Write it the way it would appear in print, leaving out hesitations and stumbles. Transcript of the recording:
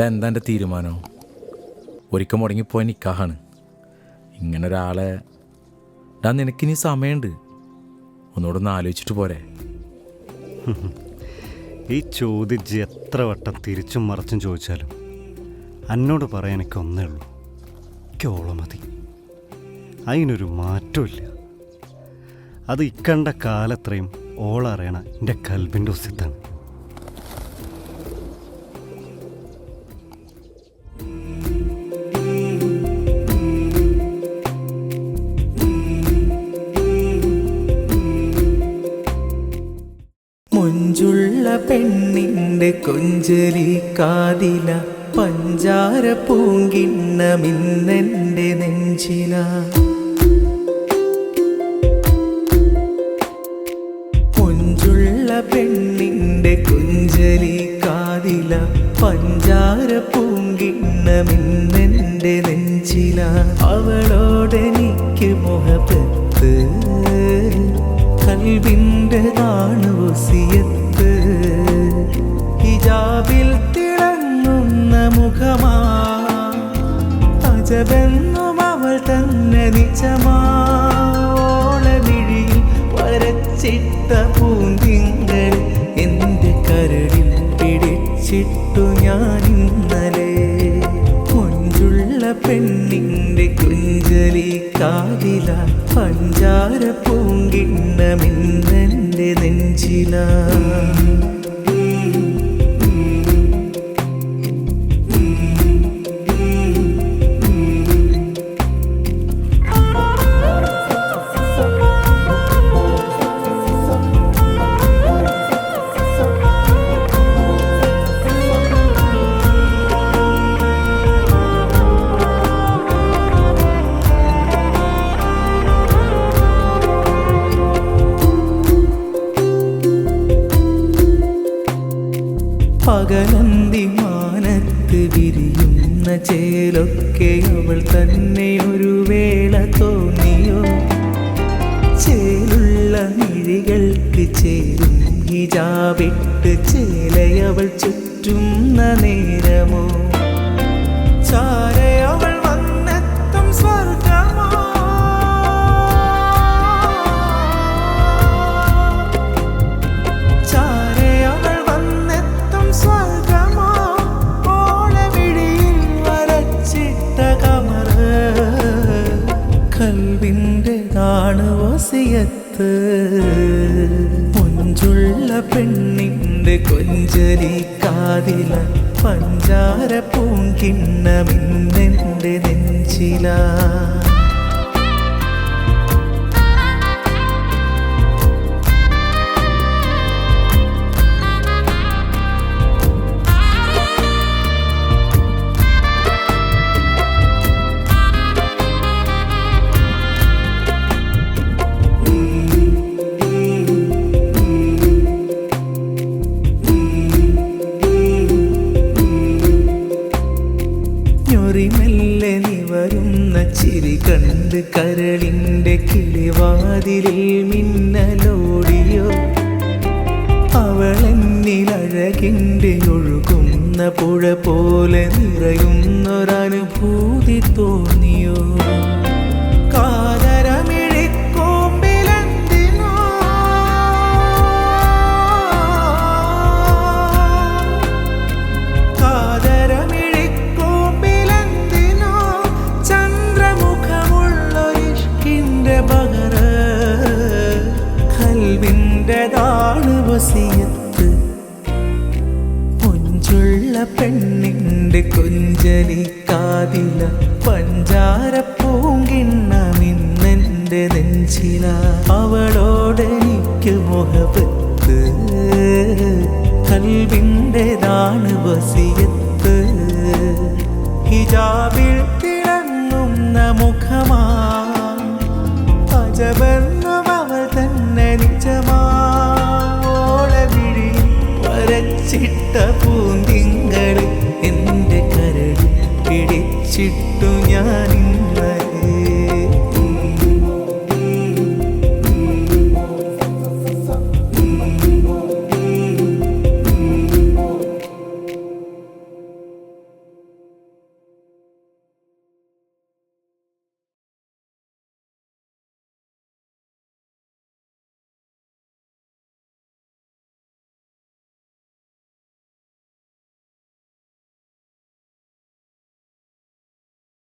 എന്താ എൻ്റെ തീരുമാനം? ഒരിക്കൽ മുടങ്ങിപ്പോയ നിക്കാഹാണ്. ഇങ്ങനെ ഒരാളെ നിനക്കിനി സമയമുണ്ട്, ഒന്നുകൂടെ ആലോചിച്ചിട്ട് പോരെ? ഈ ചോദിച്ച് എത്ര വട്ടം തിരിച്ചും മറിച്ചും ചോദിച്ചാലും എന്നോട് പറയാൻ എനിക്ക് ഒന്നേ ഉള്ളൂ, എനിക്ക് ഓളെ മതി. അതിനൊരു മാറ്റമില്ല. അത് ഇക്കണ്ട കാലത്രയും ഓളറിയണ എൻ്റെ കൽബിൻ്റെ ഉസ്യത്താണ്. മുഞ്ചുള്ള പെണ്ണിൻ്റെ കൊഞ്ചലി കാതില, പഞ്ചാര പൂങ്കിണ്ണമിന്നെൻ്റെ നെഞ്ചില. മുഞ്ചുള്ള പെണ്ണിൻ്റെ കൊഞ്ചലി കാതില, പഞ്ചാര പൂങ്കിണ്ണമിന്നെൻ്റെ നെഞ്ചില. അവളോടെനിക്ക് മുഹബത്ത്, കൽബിൻ്റെതാണ് വസിയത്ത്. ഹിജാബിൽ തിളങ്ങുന്ന മുഖമാ, അജബെന്നും അവൾ തന്നെ നിജമാ. ഓളമിഴിയിൽ വരച്ചിട്ട പൂന്തിങ്കൾ എൻ്റെ കരടിൽ പിടിച്ചിട്ടു ഞാൻ ഇന്നലെ. മുഞ്ചുള്ള പെണ്ണിൻ്റെ കുഞ്ചലി കാതില, പഞ്ചാര പൂങ്കിണ്ണമിന്നെൻ്റെ നെഞ്ചില. പകലന്തി മാനത്ത് വിരിയുന്ന ചേലൊക്കെ അവൾ തന്നെ ഒരു വേള തോന്നിയോ? ചേലുള്ള മിഴികൾക്ക് ചേരും ഹിജാബിട്ട് ചേലയവൾ ചുറ്റുന്ന നേരമോ? ചാരയവൾ വന്നെത്തും സ്വർഗമോ? കൽബിൻ്റെതാണ് വസിയത്ത്. മുഞ്ചുള്ള പെണ്ണിൻ്റെ കൊഞ്ചലി കാതില, പഞ്ചാര പൂങ്കിണ്ണമിന്നെൻ്റെ നെഞ്ചില. മെല്ലെ നിവരുന്ന ചിരി കണ്ട് കരളിൻ്റെ കിളിവാതിലിൽ മിന്നലോടിയോ? അവളെന്നിലഴകിൻ്റെ ഒഴുകുന്ന പുഴ പോലെ നിറയുന്നൊരനുഭൂതി തോന്നിയോ? കൽബിൻ്റെതാണ് വസിയത്ത്. മുഞ്ചുള്ള പെണ്ണിൻ്റെ കൊഞ്ചലി കാതില, പഞ്ചാര പൂങ്കിണ്ണമിന്നെൻ്റെ നെഞ്ചില. അവളോടെനിക്ക് മുഹബത്ത്, കൽബിൻ്റെതാണ് വസിയത്ത്. ഹിജാബിൽ തിളങ്ങുന്ന മുഖമാ, അജബെന്നും അവൾ തന്നെ നിജമാ. ഓളമിഴിയിൽ വരച്ചിട്ട പൂന്തിങ്കൾ എൻ്റെ കരടിൽ പിടിച്ചിട്ട്